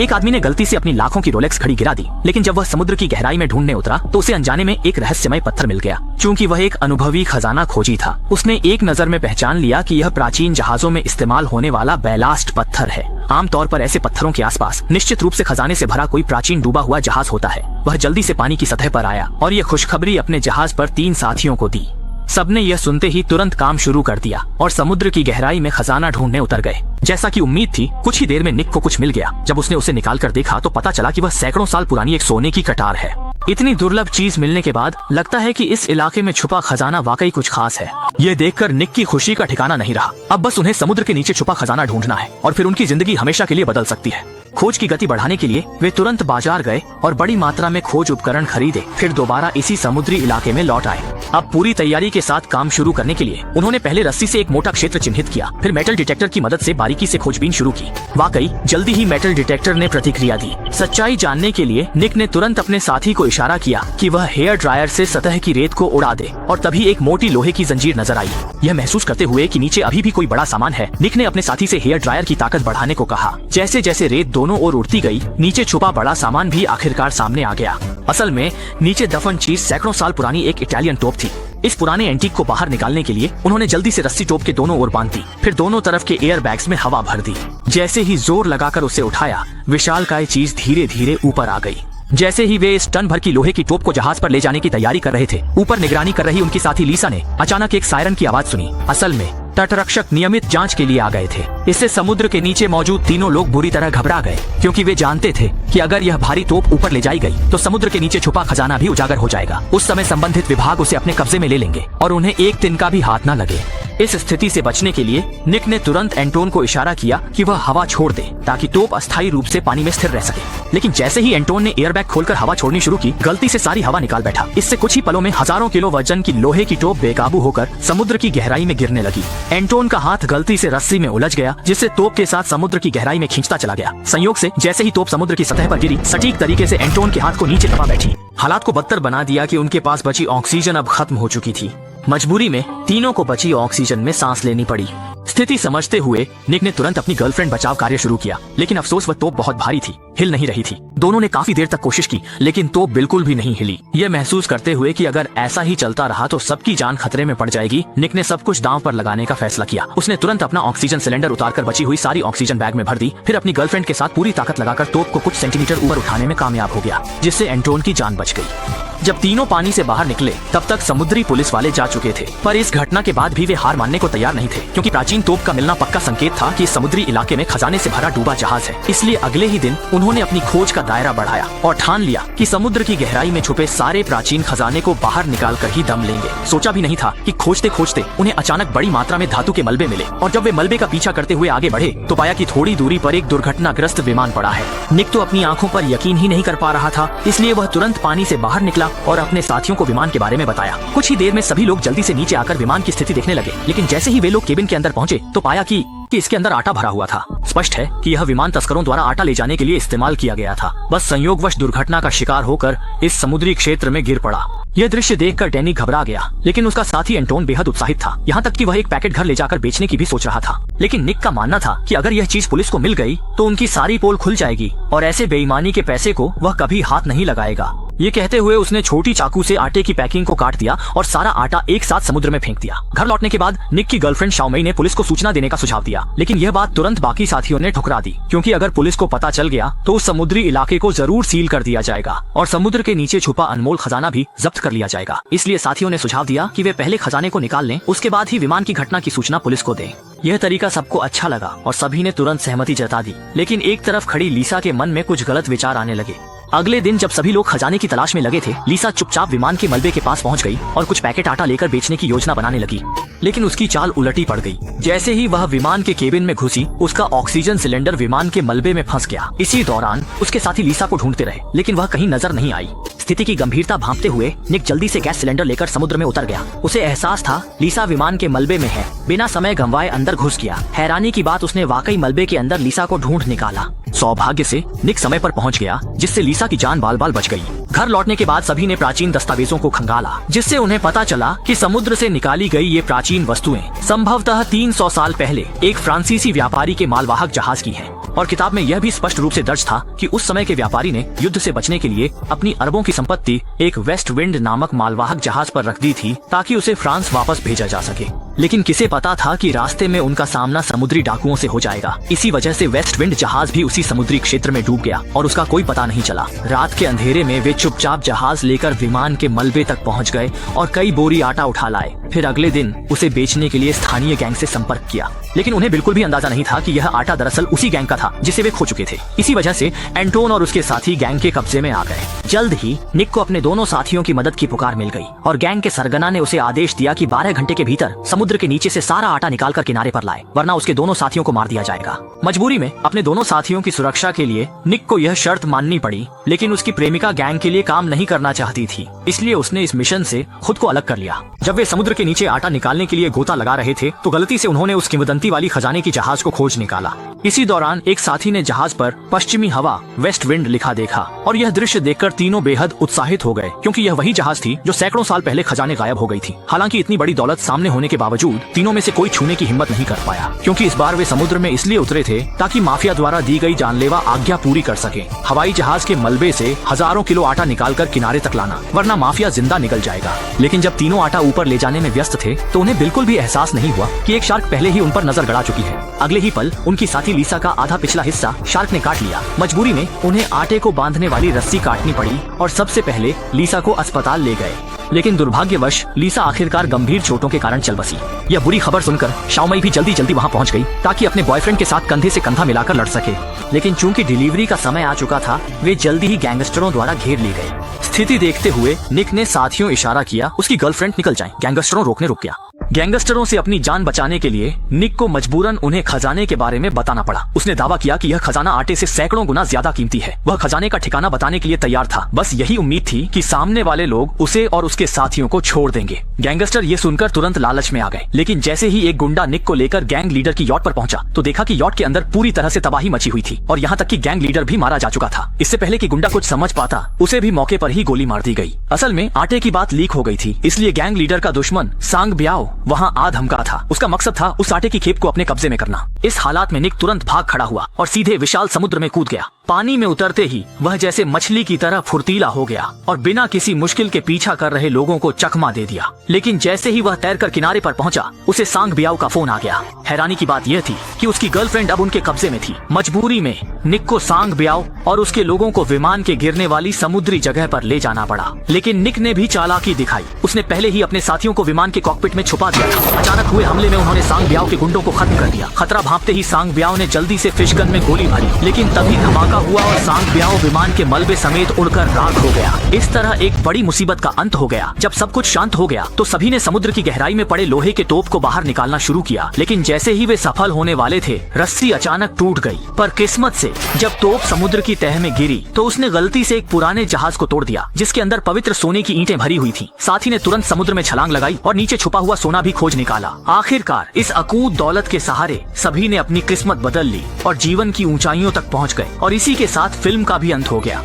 एक आदमी ने गलती से अपनी लाखों की रोलेक्स घड़ी गिरा दी, लेकिन जब वह समुद्र की गहराई में ढूंढने उतरा तो उसे अनजाने में एक रहस्यमय पत्थर मिल गया। चूंकि वह एक अनुभवी खजाना खोजी था, उसने एक नजर में पहचान लिया कि यह प्राचीन जहाजों में इस्तेमाल होने वाला बैलास्ट पत्थर है। आमतौर पर ऐसे पत्थरों के आसपास निश्चित रूप से खजाने से भरा कोई प्राचीन डूबा हुआ जहाज होता है। वह जल्दी से पानी की सतह पर आया और यह खुशखबरी अपने जहाज पर 3 साथियों को दी। सबने यह सुनते ही तुरंत काम शुरू कर दिया और समुद्र की गहराई में खजाना ढूंढने उतर गए। जैसा कि उम्मीद थी, कुछ ही देर में निक को कुछ मिल गया। जब उसने उसे निकाल कर देखा तो पता चला कि वह सैकड़ों साल पुरानी एक सोने की कटार है। इतनी दुर्लभ चीज मिलने के बाद लगता है कि इस इलाके में छुपा खजाना वाकई कुछ खास है। यह देखकर निक की खुशी का ठिकाना नहीं रहा। अब बस उन्हें समुद्र के नीचे छुपा खजाना ढूंढना है और फिर उनकी जिंदगी हमेशा के लिए बदल सकती है। खोज की गति बढ़ाने के लिए वे तुरंत बाजार गए और बड़ी मात्रा में खोज उपकरण खरीदे। फिर दोबारा इसी समुद्री इलाके में लौट आए। अब पूरी तैयारी के साथ काम शुरू करने के लिए उन्होंने पहले रस्सी से एक मोटा क्षेत्र चिन्हित किया, फिर मेटल डिटेक्टर की मदद से बारीकी से खोजबीन शुरू की। वाकई जल्दी ही मेटल डिटेक्टर ने प्रतिक्रिया दी। सच्चाई जानने के लिए निक ने तुरंत अपने साथी को इशारा किया कि वह हेयर ड्रायर से सतह की रेत को उड़ा दे और तभी एक मोटी लोहे की जंजीर नजर आई। यह महसूस करते हुए कि नीचे अभी भी कोई बड़ा सामान है, निक ने अपने साथी से हेयर ड्रायर की ताकत बढ़ाने को कहा। जैसे जैसे रेत दोनों ओर उड़ती गई, नीचे छुपा बड़ा सामान भी आखिरकार सामने आ गया। असल में नीचे दफन चीज सैकड़ों साल पुरानी एक इटालियन तोप थी। इस पुराने एंटीक को बाहर निकालने के लिए उन्होंने जल्दी से रस्सी तोप के दोनों ओर बांध दी, फिर दोनों तरफ के एयर बैग्स में हवा भर दी। जैसे ही जोर लगाकर उसे उठाया, विशालकाय चीज धीरे धीरे ऊपर आ गई। जैसे ही वे इस टन भर की लोहे की तोप को जहाज पर ले जाने की तैयारी कर रहे थे, ऊपर निगरानी कर रही उनकी साथी लीसा ने अचानक एक सायरन की आवाज सुनी। असल में तटरक्षक नियमित जांच के लिए आ गए थे। इससे समुद्र के नीचे मौजूद तीनों लोग बुरी तरह घबरा गए, क्योंकि वे जानते थे कि अगर यह भारी तोप ऊपर ले जाई गई तो समुद्र के नीचे छुपा खजाना भी उजागर हो जाएगा। उस समय संबंधित विभाग उसे अपने कब्जे में ले लेंगे और उन्हें एक तिनका भी हाथ न लगे। इस स्थिति से बचने के लिए निक ने तुरंत एंटोन को इशारा किया कि वह हवा छोड़ दे ताकि तोप अस्थायी रूप से पानी में स्थिर रह सके। लेकिन जैसे ही एंटोन ने एयरबैग खोलकर हवा छोड़नी शुरू की, गलती से सारी हवा निकाल बैठा। इससे कुछ ही पलों में हजारों किलो वजन की लोहे की तोप बेकाबू होकर समुद्र की गहराई में गिरने लगी। एंटोन का हाथ गलती से रस्सी में उलझ गया, जिससे तोप के साथ समुद्र की गहराई में खींचता चला गया। संयोग से जैसे ही तोप समुद्र की सतह पर गिरी, सटीक तरीके से एंटोन के हाथ को नीचे दबा बैठी। हालात को बदतर बना दिया कि उनके पास बची ऑक्सीजन अब खत्म हो चुकी थी। मजबूरी में तीनों को बची ऑक्सीजन में सांस लेनी पड़ी। स्थिति समझते हुए निक ने तुरंत अपनी गर्लफ्रेंड बचाव कार्य शुरू किया, लेकिन अफसोस वह तोप बहुत भारी थी, हिल नहीं रही थी। दोनों ने काफी देर तक कोशिश की, लेकिन तोप बिल्कुल भी नहीं हिली। यह महसूस करते हुए कि अगर ऐसा ही चलता रहा तो सबकी जान खतरे में पड़ जाएगी, निक ने सब कुछ दांव पर लगाने का फैसला किया। उसने तुरंत अपना ऑक्सीजन सिलेंडर उतारकर बची हुई सारी ऑक्सीजन बैग में भर दी, फिर अपनी गर्लफ्रेंड के साथ पूरी ताकत लगाकर तोप को कुछ सेंटीमीटर ऊपर उठाने में कामयाब हो गया, जिससे एंटोन की जान बच गई। जब तीनों पानी से बाहर निकले, तब तक समुद्री पुलिस वाले जा चुके थे, पर इस घटना के बाद भी वे हार मानने को तैयार नहीं थे, क्योंकि प्राचीन तोप का मिलना पक्का संकेत था कि इस समुद्री इलाके में खजाने से भरा डूबा जहाज है। इसलिए अगले ही दिन उन्होंने अपनी खोज का दायरा बढ़ाया और ठान लिया कि समुद्र की गहराई में छुपे सारे प्राचीन खजाने को बाहर निकाल कर ही दम लेंगे। सोचा भी नहीं था कि खोजते खोजते उन्हें अचानक बड़ी मात्रा में धातु के मलबे मिले, और जब वे मलबे का पीछा करते हुए आगे बढ़े तो पाया कि थोड़ी दूरी पर एक दुर्घटनाग्रस्त विमान पड़ा है। निक तो अपनी आंखों पर यकीन ही नहीं कर पा रहा था, इसलिए वह तुरंत पानी से बाहर निकला और अपने साथियों को विमान के बारे में बताया। कुछ ही देर में सभी लोग जल्दी से नीचे आकर विमान की स्थिति देखने लगे, लेकिन जैसे ही वे लोग केबिन के अंदर पहुंचे तो पाया कि इसके अंदर आटा भरा हुआ था। स्पष्ट है कि यह विमान तस्करों द्वारा आटा ले जाने के लिए इस्तेमाल किया गया था। बस संयोगवश दुर्घटना का शिकार होकर इस समुद्री क्षेत्र में गिर पड़ा। यह दृश्य देखकर डैनी घबरा गया, लेकिन उसका साथी एंटोन बेहद उत्साहित था, यहाँ तक कि वह एक पैकेट घर ले जाकर बेचने की भी सोच रहा था। लेकिन निक का मानना था कि अगर यह चीज पुलिस को मिल गई तो उनकी सारी पोल खुल जाएगी और ऐसे बेईमानी के पैसे को वह कभी हाथ नहीं लगाएगा। ये कहते हुए उसने छोटी चाकू से आटे की पैकिंग को काट दिया और सारा आटा एक साथ समुद्र में फेंक दिया। घर लौटने के बाद निक की गर्लफ्रेंड शाओमेई ने पुलिस को सूचना देने का सुझाव दिया, लेकिन यह बात तुरंत बाकी साथियों ने ठुकरा दी, क्योंकि अगर पुलिस को पता चल गया तो उस समुद्री इलाके को जरूर सील कर दिया जाएगा और समुद्र के नीचे छुपा अनमोल खजाना भी जब्त कर लिया जाएगा। इसलिए साथियों ने सुझाव दिया कि वे पहले खजाने को निकाल लें, उसके बाद ही विमान की घटना की सूचना पुलिस को दें। यह तरीका सबको अच्छा लगा और सभी ने तुरंत सहमति जता दी, लेकिन एक तरफ खड़ी लीसा के मन में कुछ गलत विचार आने लगे। अगले दिन जब सभी लोग खजाने की तलाश में लगे थे, लीसा चुपचाप विमान के मलबे के पास पहुंच गई और कुछ पैकेट आटा लेकर बेचने की योजना बनाने लगी। लेकिन उसकी चाल उलटी पड़ गई। जैसे ही वह विमान के केबिन में घुसी, उसका ऑक्सीजन सिलेंडर विमान के मलबे में फंस गया। इसी दौरान उसके साथी लीसा को ढूंढते रहे, लेकिन वह कहीं नजर नहीं आई। स्थिति की गंभीरता भांपते हुए निक जल्दी से गैस सिलेंडर लेकर समुद्र में उतर गया। उसे एहसास था लीसा विमान के मलबे में है। बिना समय गंवाए अंदर घुस गया। हैरानी की बात, उसने वाकई मलबे के अंदर लीसा को ढूंढ निकाला। सौभाग्य से निक समय पर पहुंच गया, जिससे लीसा की जान बाल बाल बच गई। घर लौटने के बाद सभी ने प्राचीन दस्तावेजों को खंगाला, जिससे उन्हें पता चला कि समुद्र से निकाली गई ये प्राचीन वस्तुएं संभवतः 300 साल पहले एक फ्रांसीसी व्यापारी के मालवाहक जहाज की हैं। और किताब में यह भी स्पष्ट रूप से दर्ज था कि उस समय के व्यापारी ने युद्ध से बचने के लिए अपनी अरबों की संपत्ति एक वेस्ट विंड नामक मालवाहक जहाज पर रख दी थी ताकि उसे फ्रांस वापस भेजा जा सके। लेकिन किसे पता था कि रास्ते में उनका सामना समुद्री डाकुओं से हो जाएगा। इसी वजह से वेस्ट विंड जहाज भी उसी समुद्री क्षेत्र में डूब गया और उसका कोई पता नहीं चला। रात के अंधेरे में वे चुपचाप जहाज लेकर विमान के मलबे तक पहुंच गए और कई बोरी आटा उठा लाए। फिर अगले दिन उसे बेचने के लिए स्थानीय गैंग से संपर्क किया, लेकिन उन्हें बिल्कुल भी अंदाजा नहीं था कि यह आटा दरअसल उसी गैंग का था जिसे वे खो चुके थे। इसी वजह से एंटोन और उसके साथी गैंग के कब्जे में आ गए। जल्द ही निक को अपने दोनों साथियों की मदद की पुकार मिल गई और गैंग के सरगना ने उसे आदेश दिया कि 12 घंटे के भीतर समुद्र के नीचे से सारा आटा निकालकर किनारे पर लाए, वरना उसके दोनों साथियों को मार दिया जाएगा। मजबूरी में अपने दोनों साथियों की सुरक्षा के लिए निक को यह शर्त माननी पड़ी, लेकिन उसकी प्रेमिका गैंग के लिए काम नहीं करना चाहती थी, इसलिए उसने इस मिशन से खुद को अलग कर लिया। जब वे समुद्र के नीचे आटा निकालने के लिए गोता लगा रहे थे तो गलती से उन्होंने उस किंवदंती वाली खजाने की जहाज को खोज निकाला। इसी दौरान एक साथी ने जहाज पर पश्चिमी हवा वेस्ट विंड लिखा देखा और यह दृश्य देखकर तीनों बेहद उत्साहित हो गए, क्योंकि यह वही जहाज थी जो सैकड़ों साल पहले खजाने गायब हो गई थी। हालांकि इतनी बड़ी दौलत सामने होने के बावजूद तीनों में से कोई छूने की हिम्मत नहीं कर पाया, क्योंकि इस बार वे समुद्र में इसलिए उतरे थे ताकि माफिया द्वारा दी गई जानलेवा आज्ञा पूरी कर सके। हवाई जहाज के मलबे से हजारों किलो आटा निकालकर किनारे तक लाना, वरना माफिया जिंदा निकल जाएगा। लेकिन जब तीनों आटा ऊपर ले जाने में व्यस्त थे तो उन्हें बिल्कुल भी एहसास नहीं हुआ कि एक शार्क पहले ही उन पर नजर गड़ा चुकी है। अगले ही पल उनकी साथी लीसा का आधा पिछला हिस्सा शार्क ने काट लिया। मजबूरी में उन्हें आटे को बांधने वाली रस्सी काटनी पड़ी और सबसे पहले लीसा को अस्पताल ले गए, लेकिन दुर्भाग्यवश लीसा आखिरकार गंभीर चोटों के कारण चल बसी। यह बुरी खबर सुनकर शाओमई भी जल्दी जल्दी वहां पहुंच गई ताकि अपने बॉयफ्रेंड के साथ कंधे से कंधा मिलाकर लड़ सके, लेकिन चूंकि डिलीवरी का समय आ चुका था वे जल्दी ही गैंगस्टरों द्वारा घेर लिए गए। स्थिति देखते हुए निक ने साथियों इशारा किया उसकी गर्लफ्रेंड निकल जाए। गैंगस्टरों रोकने रुक गया। गैंगस्टरों से अपनी जान बचाने के लिए निक को मजबूरन उन्हें खजाने के बारे में बताना पड़ा। उसने दावा किया कि यह खजाना आटे से सैकड़ों गुना ज्यादा कीमती है। वह खजाने का ठिकाना बताने के लिए तैयार था, बस यही उम्मीद थी कि सामने वाले लोग उसे और उसके साथियों को छोड़ देंगे। गैंगस्टर ये सुनकर तुरंत लालच में आ गए, लेकिन जैसे ही एक गुंडा निक को लेकर गैंग लीडर की यॉट पर पहुंचा तो देखा कि यॉट के अंदर पूरी तरह से तबाही मची हुई थी और यहाँ तक कि गैंग लीडर भी मारा जा चुका था। इससे पहले कि गुंडा कुछ समझ पाता उसे भी मौके पर ही गोली मार दी गई। असल में आटे की बात लीक हो गई थी, इसलिए गैंग लीडर का दुश्मन सांग ब्याओ वहाँ आ धमका था। उसका मकसद था उस आटे की खेप को अपने कब्जे में करना। इस हालात में निक तुरंत भाग खड़ा हुआ और सीधे विशाल समुद्र में कूद गया। पानी में उतरते ही वह जैसे मछली की तरह फुर्तीला हो गया और बिना किसी मुश्किल के पीछा कर रहे लोगों को चकमा दे दिया। लेकिन जैसे ही वह तैरकर किनारे पर पहुंचा उसे सांग ब्याओ का फोन आ गया। हैरानी की बात यह थी कि उसकी गर्लफ्रेंड अब उनके कब्जे में थी। मजबूरी में निक को सांग ब्याओ और उसके लोगों को विमान के गिरने वाली समुद्री जगह पर ले जाना पड़ा। लेकिन निक ने भी चालाकी दिखाई। उसने पहले ही अपने साथियों को विमान के कॉकपिट में छुपा दिया था। अचानक हुए हमले में उन्होंने सांग ब्याओ के गुंडों को खत्म कर दिया। खतरा भांपते ही सांग ब्याओ ने जल्दी से फिश गन में गोली भरी, लेकिन तभी धमाका हुआ और सांग ब्याओ विमान के मलबे समेत उड़कर राख हो गया। इस तरह एक बड़ी मुसीबत का अंत हो गया। जब सब कुछ शांत हो गया तो सभी ने समुद्र की गहराई में पड़े लोहे के तोप को बाहर निकालना शुरू किया, लेकिन जैसे ही वे सफल होने वाले थे रस्सी अचानक टूट गई। पर किस्मत से जब तोप समुद्र की तह में गिरी तो उसने गलती से एक पुराने जहाज को तोड़ दिया जिसके अंदर पवित्र सोने की ईंटें भरी हुई थी। साथी ने तुरंत समुद्र में छलांग लगाई और नीचे छुपा हुआ सोना भी खोज निकाला। आखिरकार इस अकूत दौलत के सहारे सभी ने अपनी किस्मत बदल ली और जीवन की ऊंचाइयों तक पहुंच गए और इसी के साथ फिल्म का भी अंत हो गया।